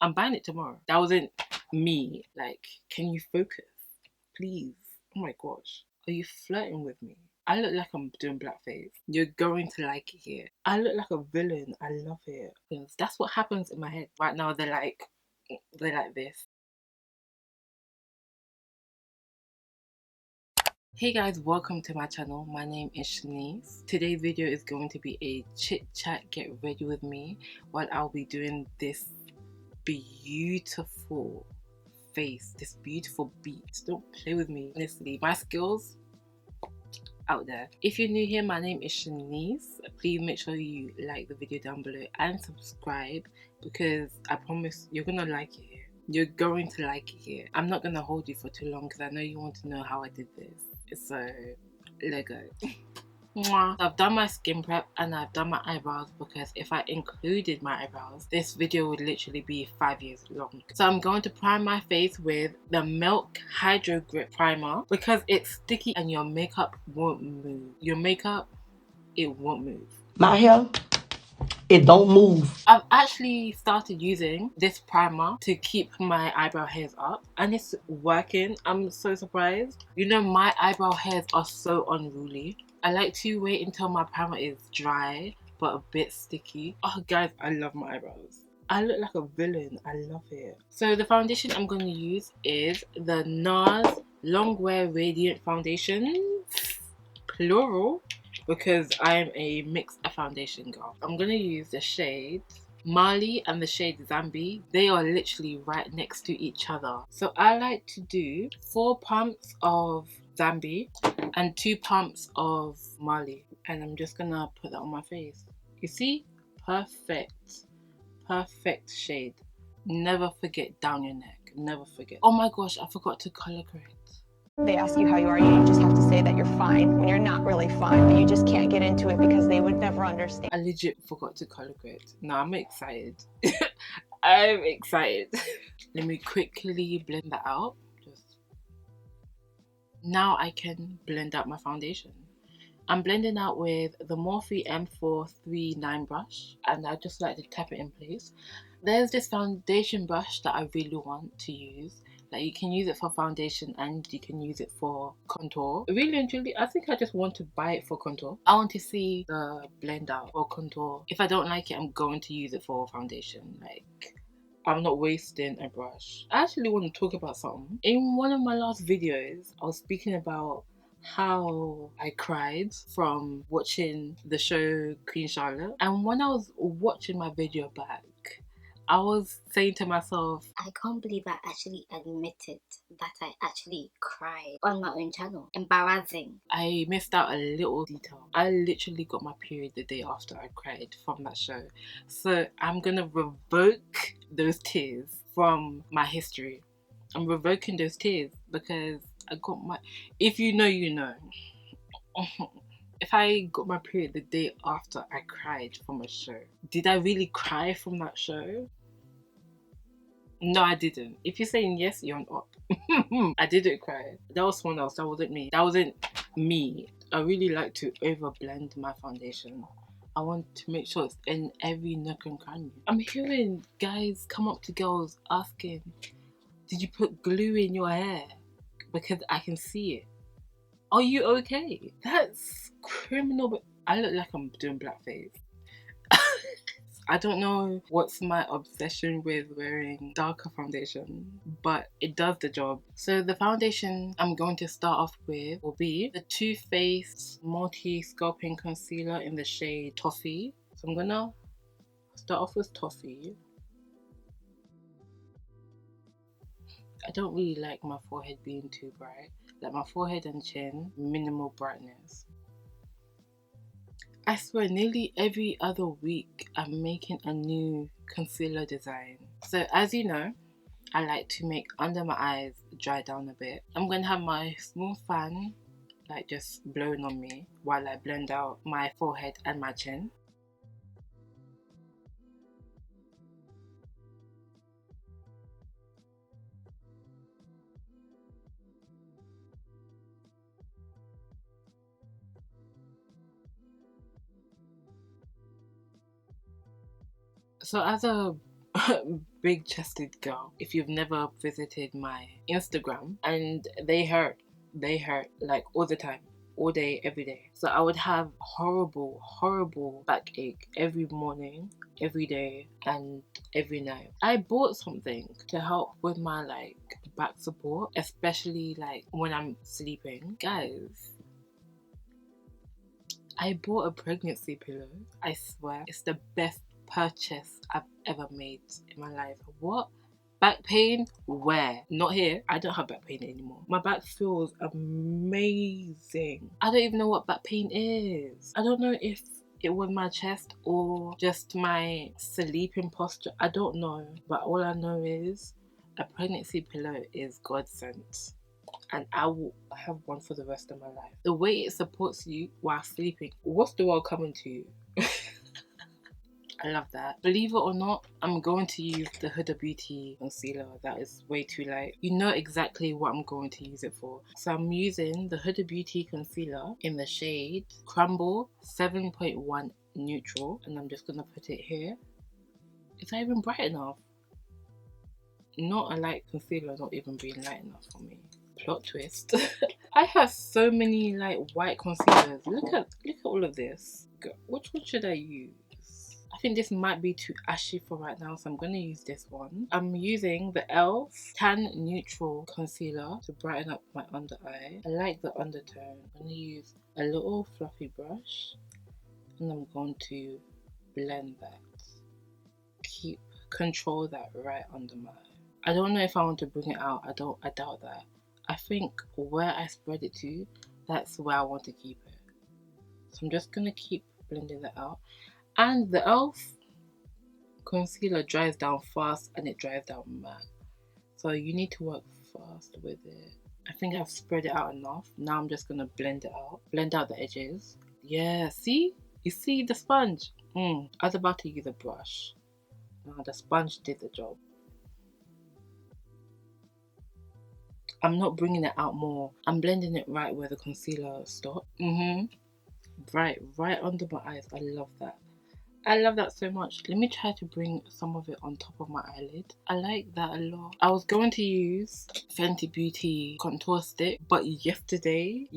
I'm buying it tomorrow. That wasn't me. Like, can you focus? Please. Oh my gosh. Are you flirting with me? I look like I'm doing blackface. You're going to like it here. I look like a villain. I love it. Because that's what happens in my head. Right now they're like this. Hey guys, welcome to my channel. My name is Shaniece. Today's video is going to be a chit chat, get ready with me, while I'll be doing this beautiful face, this beautiful beat. Don't play with me. Honestly, my skills out there. If you're new here, my name is Shaniece. Please make sure you like the video down below and subscribe, because I promise you're gonna like it here. You're going to like it here. I'm not gonna hold you for too long because I know you want to know how I did this. So let's go. I've done my skin prep and I've done my eyebrows, because if I included my eyebrows, this video would literally be 5 years long. So I'm going to prime my face with the Milk Hydro Grip Primer, because it's sticky and your makeup won't move. Your makeup, it won't move. My hair, it don't move. I've actually started using this primer to keep my eyebrow hairs up, and it's working. I'm so surprised. You know, my eyebrow hairs are so unruly. I like to wait until my primer is dry but a bit sticky. Oh guys, I love my eyebrows. I look like a villain. I love it. So the foundation I'm going to use is the NARS Longwear Radiant Foundation, plural, because I'm a mixed foundation girl. I'm going to use the shade Mali and the shade Zambi. They are literally right next to each other. So I like to do 4 pumps of Zambi and 2 pumps of Mali, and I'm just gonna put that on my face. You see? Perfect. Perfect shade. Never forget down your neck. Never forget. Oh my gosh, I forgot to color correct. They ask you how you are, you just have to say that you're fine when you're not really fine, but you just can't get into it because they would never understand. I legit forgot to color correct. No, I'm excited. I'm excited. Let me quickly blend that out. Now I can blend out my foundation. I'm blending out with the Morphe M439 brush, and I just like to tap it in place. There's this foundation brush that I really want to use. Like, you can use it for foundation and you can use it for contour. Really and truly, I think I just want to buy it for contour. I want to see the blend out for contour. If I don't like it, I'm going to use it for foundation. Like, I'm not wasting a brush. I actually want to talk about something. In one of my last videos, I was speaking about how I cried from watching the show Queen Charlotte. And when I was watching my video back, I was saying to myself, I can't believe I actually admitted that I actually cried on my own channel. Embarrassing. I missed out a little detail. I literally got my period the day after I cried from that show. So I'm gonna revoke those tears from my history. I'm revoking those tears because I got my... If you know, you know. If I got my period the day after I cried from a show, did I really cry from that show? No, I didn't. If you're saying yes, you're on up. I didn't cry. That was someone else. That wasn't me. That wasn't me. I really like to over blend my foundation. I want to make sure it's in every nook and cranny. I'm hearing guys come up to girls asking, did you put glue in your hair? Because I can see it. Are you okay? That's criminal, but I look like I'm doing blackface. I don't know what's my obsession with wearing darker foundation, but it does the job. So the foundation I'm going to start off with will be the Too Faced Multi-Sculpting Concealer in the shade Toffee. So I'm gonna start off with Toffee. I don't really like my forehead being too bright. Like my forehead and chin, minimal brightness. I swear, nearly every other week I'm making a new concealer design. So as you know, I like to make under my eyes dry down a bit. I'm going to have my small fan like just blowing on me while I blend out my forehead and my chin. So as a big chested girl. If you've never visited my Instagram, and they hurt like all the time, all day, every day. So I would have horrible backache every morning, every day, and every night. I bought something to help with my like back support, especially like when I'm sleeping. Guys, I bought a pregnancy pillow. I swear, it's the best purchase I've ever made in my life. What? Back pain? Where? Not here. I don't have back pain anymore. My back feels amazing. I don't even know what back pain is. I don't know if it was my chest or just my sleeping posture. I don't know. But all I know is a pregnancy pillow is God sent. And I will have one for the rest of my life. The way it supports you while sleeping. What's the world coming to? I love that. Believe it or not, I'm going to use the Huda Beauty concealer. That is way too light. You know exactly what I'm going to use it for. So I'm using the Huda Beauty concealer in the shade Crumble 7.1 Neutral. And I'm just going to put it here. Is that even bright enough? Not a light concealer, not even being light enough for me. Plot twist. I have so many like white concealers. Look at all of this. Which one should I use? I think this might be too ashy for right now, so I'm going to use this one. I'm using the e.l.f. Tan Neutral Concealer to brighten up my under eye. I like the undertone. I'm going to use a little fluffy brush and I'm going to blend that. Control that right under my eye. I don't know if I want to bring it out. I doubt that. I think where I spread it to, that's where I want to keep it. So I'm just going to keep blending that out. And the e.l.f. concealer dries down fast and it dries down matte. So you need to work fast with it. I think I've spread it out enough. Now I'm just going to blend it out. Blend out the edges. Yeah, see? You see the sponge? I was about to use a brush. Now the sponge did the job. I'm not bringing it out more. I'm blending it right where the concealer stopped. Right under my eyes. I love that. I love that so much. Let me try to bring some of it on top of my eyelid. I like that a lot. I was going to use Fenty Beauty contour stick, but yesterday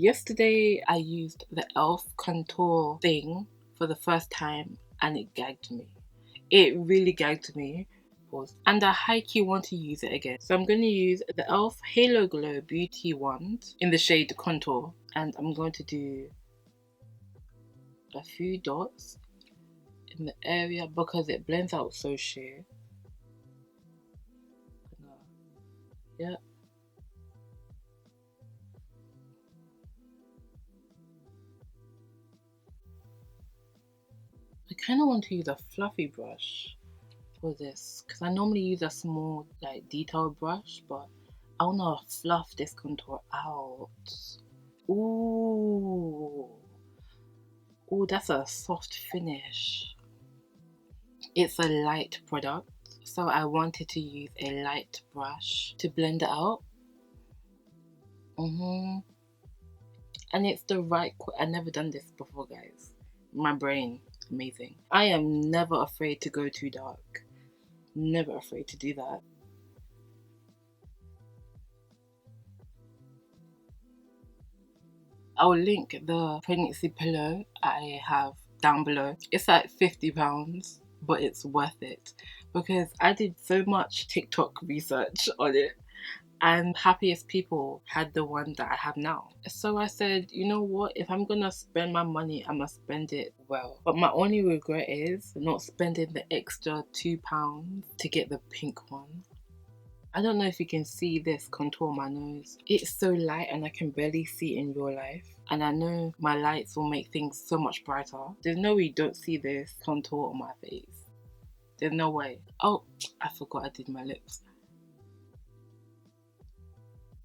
I used the e.l.f. contour thing for the first time and it gagged me. It really gagged me. And I high-key want to use it again. So I'm going to use the e.l.f. Halo Glow Beauty Wand in the shade Contour. And I'm going to do a few dots in the area because it blends out so sheer. Yeah. I kind of want to use a fluffy brush for this because I normally use a small like detailed brush, but I want to fluff this contour out. Ooh, that's a soft finish. It's a light product, so I wanted to use a light brush to blend it out. And it's the right. I've never done this before, guys. My brain, amazing. I am never afraid to go too dark. Never afraid to do that. I'll link the pregnancy pillow I have down below. It's like £50, but it's worth it because I did so much TikTok research on it and happiest people had the one that I have now. So I said, you know what, if I'm gonna spend my money, I'm gonna spend it well. But my only regret is not spending the extra £2 to get the pink one. I don't know if you can see this contour my nose. It's so light and I can barely see in real life. And I know my lights will make things so much brighter. There's no way you don't see this contour on my face. There's no way. Oh, I forgot I did my lips.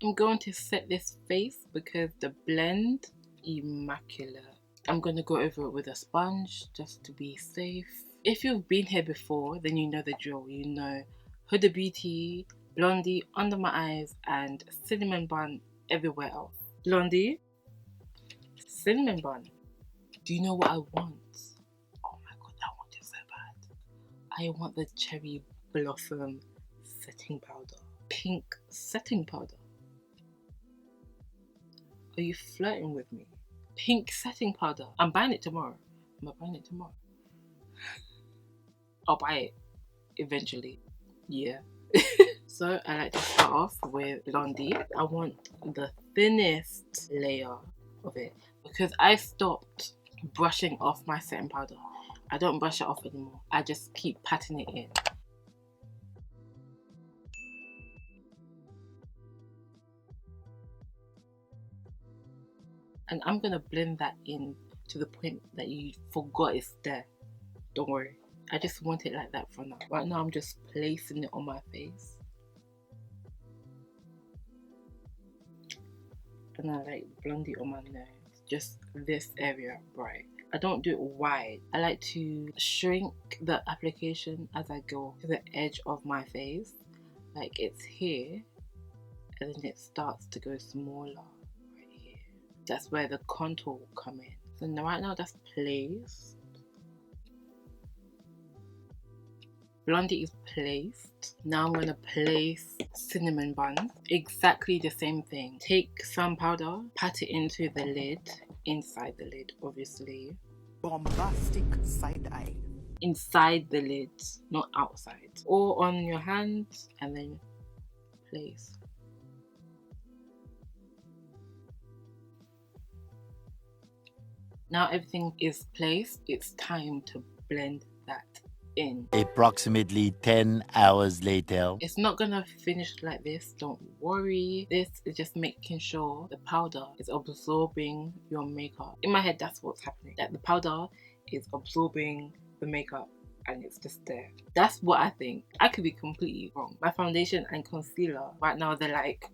I'm going to set this face because the blend, immaculate. I'm going to go over it with a sponge just to be safe. If you've been here before, then you know the drill. You know Huda Beauty, Blondie under my eyes, and cinnamon bun everywhere else. Blondie, cinnamon bun. Do you know what I want? Oh my god, I want it so bad. I want the cherry Blossom setting powder. Pink setting powder. Are you flirting with me? Pink setting powder. I'm buying it tomorrow. I'll buy it eventually. Yeah. So I like to start off with Blondie. I want the thinnest layer of it because I stopped brushing off my setting powder. I don't brush it off anymore. I just keep patting it in. And I'm gonna blend that in to the point that you forgot it's there. Don't worry. I just want it like that for now. Right now I'm just placing it on my face. And I like Blondie on my nose. Just this area bright. I don't do it wide. I like to shrink the application as I go to the edge of my face. Like it's here. And then it starts to go smaller right here. That's where the contour will come in. So now, right now that's placed. Blondie is placed. Now I'm going to place cinnamon buns. Exactly the same thing. Take some powder, pat it into the lid, inside the lid obviously. Bombastic side eye. Inside the lid, not outside. Or on your hands and then place. Now everything is placed, it's time to blend that in. Approximately 10 hours later. It's not gonna finish like this, don't worry. This is just making sure the powder is absorbing your makeup. In my head, that's what's happening. That the powder is absorbing the makeup and it's just there. That's what I think. I could be completely wrong. My foundation and concealer, right now they're like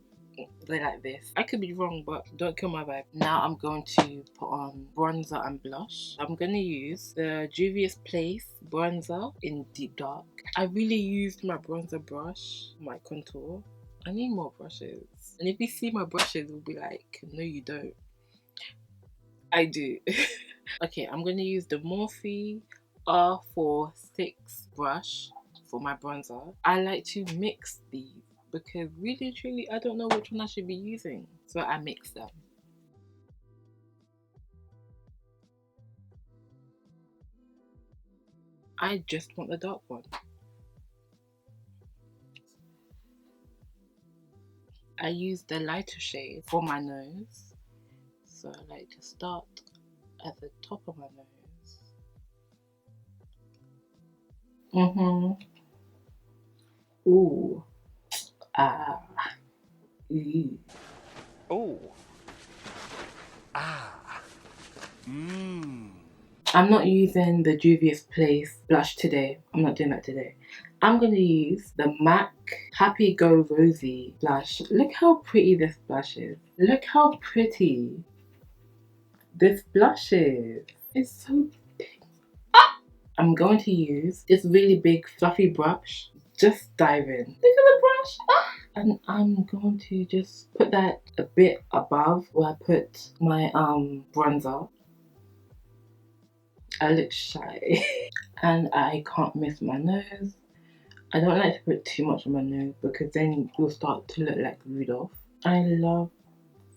this. I could be wrong, but don't kill my vibe. Now I'm going to put on bronzer and blush. I'm going to use the Juvia's Place bronzer in Deep Dark. I really used my bronzer brush, my contour. I need more brushes. And if you see my brushes, you'll be like, no you don't. I do. Okay, I'm going to use the Morphe R46 brush for my bronzer. I like to mix these because really truly I don't know which one I should be using, so I mix them. I just want the dark one. I use the lighter shade for my nose, so I like to start at the top of my nose. Ooh. Ah. Ooh. Oh. Ah. Mmm. I'm not using the Juvia's Place blush today. I'm not doing that today. I'm going to use the MAC Happy Go Rosy blush. Look how pretty this blush is. Look how pretty this blush is. It's so big. I'm going to use this really big fluffy brush. Just dive in. Look at the brush. And I'm going to just put that a bit above where I put my bronzer. I look shy. And I can't miss my nose. I don't like to put too much on my nose because then you'll start to look like Rudolph. I love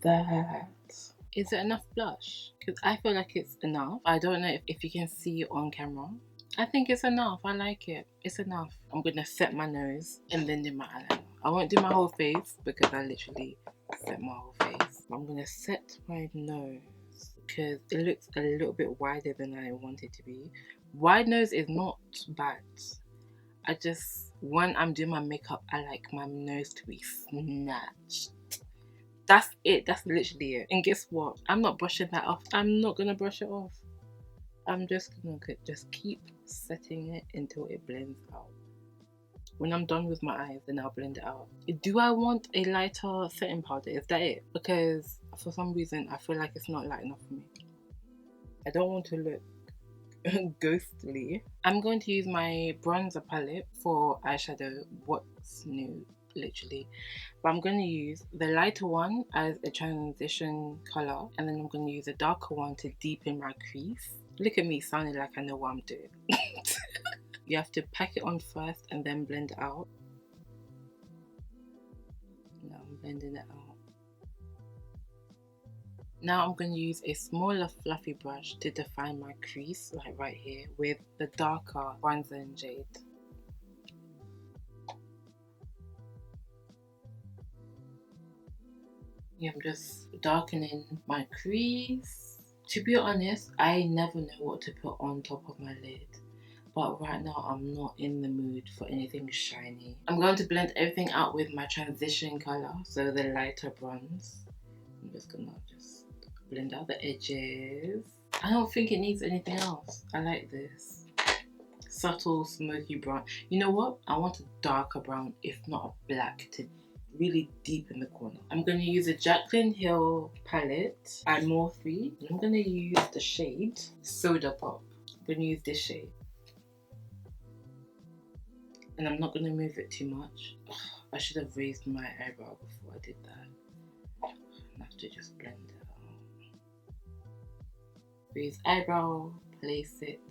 that. Is it enough blush? Because I feel like it's enough. I don't know if you can see it on camera. I think it's enough. I like it. It's enough. I'm going to set my nose and then do my eyeliner. I won't do my whole face because I literally set my whole face. I'm going to set my nose because it looks a little bit wider than I want it to be. Wide nose is not bad. I just, when I'm doing my makeup, I like my nose to be snatched. That's it. That's literally it. And guess what? I'm not brushing that off. I'm not going to brush it off. I'm just going to just keep setting it until it blends out. When I'm done with my eyes, then I'll blend it out. Do I want a lighter setting powder? Is that it? Because for some reason, I feel like it's not light enough for me. I don't want to look ghostly. I'm going to use my bronzer palette for eyeshadow. What's new, literally. But I'm going to use the lighter one as a transition color, and then I'm going to use a darker one to deepen my crease. Look at me sounding like I know what I'm doing. You have to pack it on first and then blend it out. Now I'm blending it out. Now I'm going to use a smaller fluffy brush to define my crease, like right here, with the darker bronzer and jade. Yeah, I'm just darkening my crease. To be honest, I never know what to put on top of my lid. But right now I'm not in the mood for anything shiny. I'm going to blend everything out with my transition colour, so the lighter bronze. I'm just gonna blend out the edges. I don't think it needs anything else. I like this. Subtle smoky brown. You know what? I want a darker brown, if not a black, to really deep in the corner. I'm going to use a Jaclyn Hill palette. I'm more free. I'm going to use the shade Soda Pop. I'm going to use this shade. And I'm not going to move it too much. Ugh, I should have raised my eyebrow before I did that. I have to just blend it out. Raise eyebrow, place it.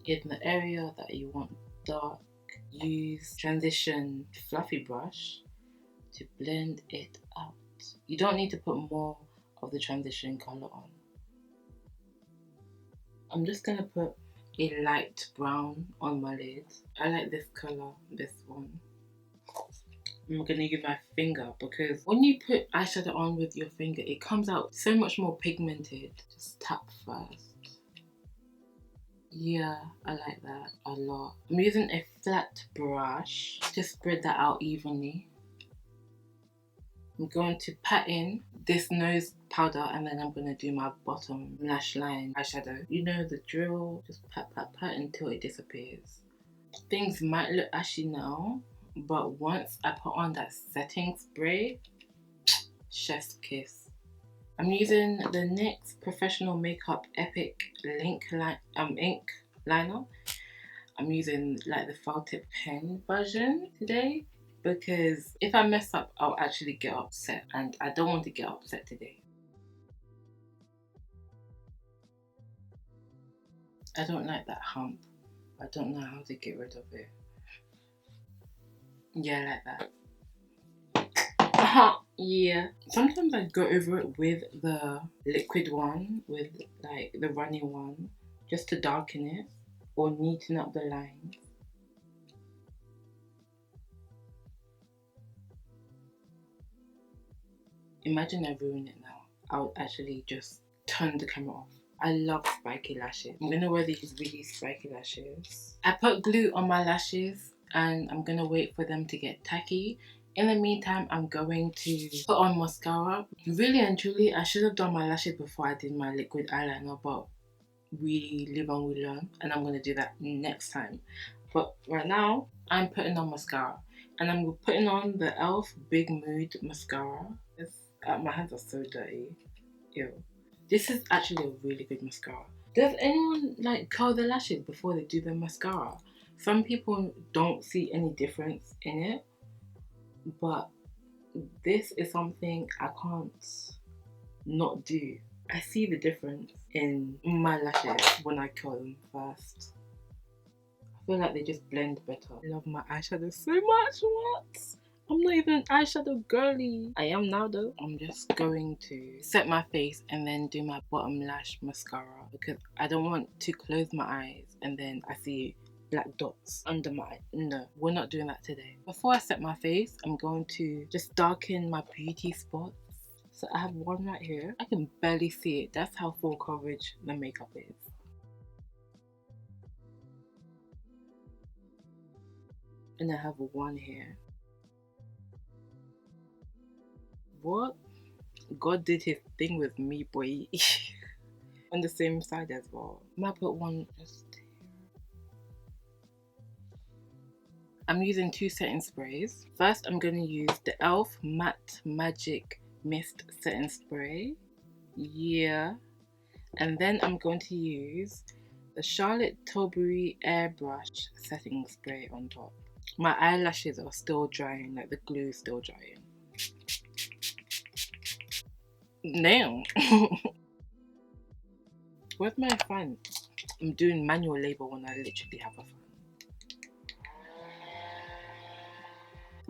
In the area that you want dark, use transition fluffy brush to blend it out. You don't need to put more of the transition colour on. I'm just going to put a light brown on my lid. I like this colour, this one. I'm going to use my finger, because when you put eyeshadow on with your finger, it comes out so much more pigmented. Just tap first. Yeah, I like that a lot. I'm using a flat brush to spread that out evenly. I'm going to pat in this nose powder, and then I'm going to do my bottom lash line eyeshadow. You know the drill, just pat until it disappears. Things might look ashy now, but once I put on that setting spray, chef's kiss. I'm using the NYX Professional Makeup Epic ink liner. I'm using like the felt tip pen version today, because if I mess up, I'll actually get upset, and I don't want to get upset today. I don't like that hump. I don't know how to get rid of it. Yeah, like that. Yeah. Sometimes I go over it with the liquid one, with like the runny one, just to darken it or neaten up the lines. Imagine I ruin it now. I would actually just turn the camera off. I love spiky lashes. I'm gonna wear these really spiky lashes. I put glue on my lashes and I'm gonna wait for them to get tacky. In the meantime, I'm going to put on mascara. Really and truly, I should have done my lashes before I did my liquid eyeliner, but we live and we learn, and I'm gonna do that next time. But right now, I'm putting on mascara, and I'm putting on the e.l.f. Big Mood mascara. My hands are so dirty. Ew. This is actually a really good mascara. Does anyone like curl their lashes before they do their mascara? Some people don't see any difference in it, but this is something I can't not do. I see the difference in my lashes when I curl them first. I feel like they just blend better. I love my eyeshadow so much. What? I'm not even an eyeshadow girly. I am now though. I'm just going to set my face and then do my bottom lash mascara, because I don't want to close my eyes and then I see black dots under my eye. No, we're not doing that today. Before I set my face, I'm going to just darken my beauty spots. So I have one right here. I can barely see it. That's how full coverage the makeup is. And I have one here. What? God did his thing with me, boy. On the same side as well. I might put one just here. I'm using two setting sprays. First, I'm going to use the e.l.f. Matte Magic Mist Setting Spray. Yeah. And then I'm going to use the Charlotte Tilbury Airbrush Setting Spray on top. My eyelashes are still drying, like the glue is still drying. Now, where's my fan? I'm doing manual labor when I literally have a fan.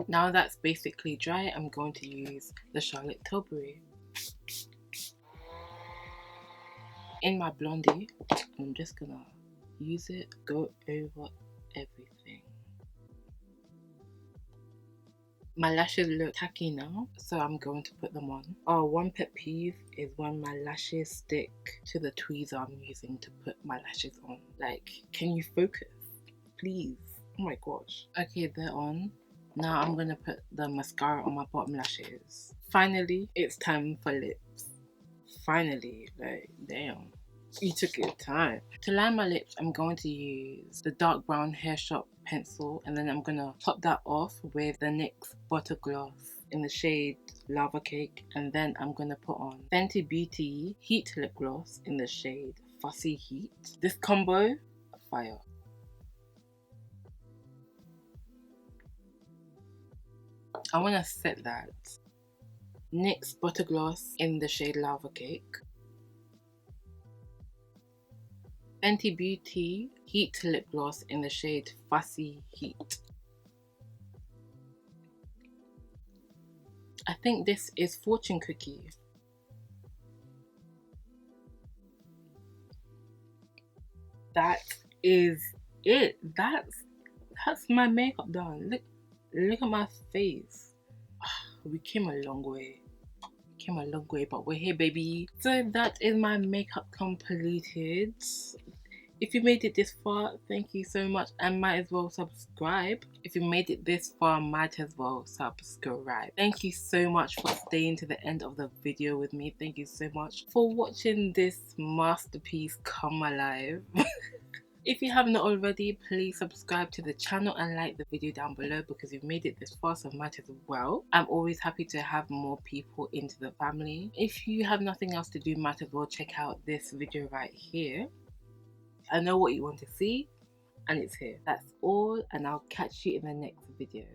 Now that's basically dry, I'm going to use the Charlotte Tilbury in my blondie. I'm just gonna use it, go over everything. My lashes look tacky now, so I'm going to put them on. Oh, one pet peeve is when my lashes stick to the tweezer I'm using to put my lashes on. Like, can you focus, please? Oh my gosh. Okay, they're on. Now I'm gonna put the mascara on my bottom lashes. Finally, it's time for lips. Finally, like, damn. You took your time. To line my lips, I'm going to use the dark brown Hair Shop pencil, and then I'm gonna top that off with the NYX Butter Gloss in the shade Lava Cake, and then I'm gonna put on Fenty Beauty Heat Lip Gloss in the shade Fussy Heat. This combo, fire. I wanna set that. NYX Butter Gloss in the shade Lava Cake. Fenty Beauty Heat Lip Gloss in the shade Fussy Heat. I think this is Fortune Cookie. That is it. That's my makeup done. Look at my face. We came a long way. But we're here, baby. So that is my makeup completed. If you made it this far, thank you so much, and might as well subscribe. If you made it this far, might as well subscribe. Thank you so much for staying to the end of the video with me. Thank you so much for watching this masterpiece come alive. If you haven't already, please subscribe to the channel and like the video down below because you've made it this far, so might as well. I'm always happy to have more people into the family. If you have nothing else to do, might as well check out this video right here. I know what you want to see, and it's here. That's all, and I'll catch you in the next video.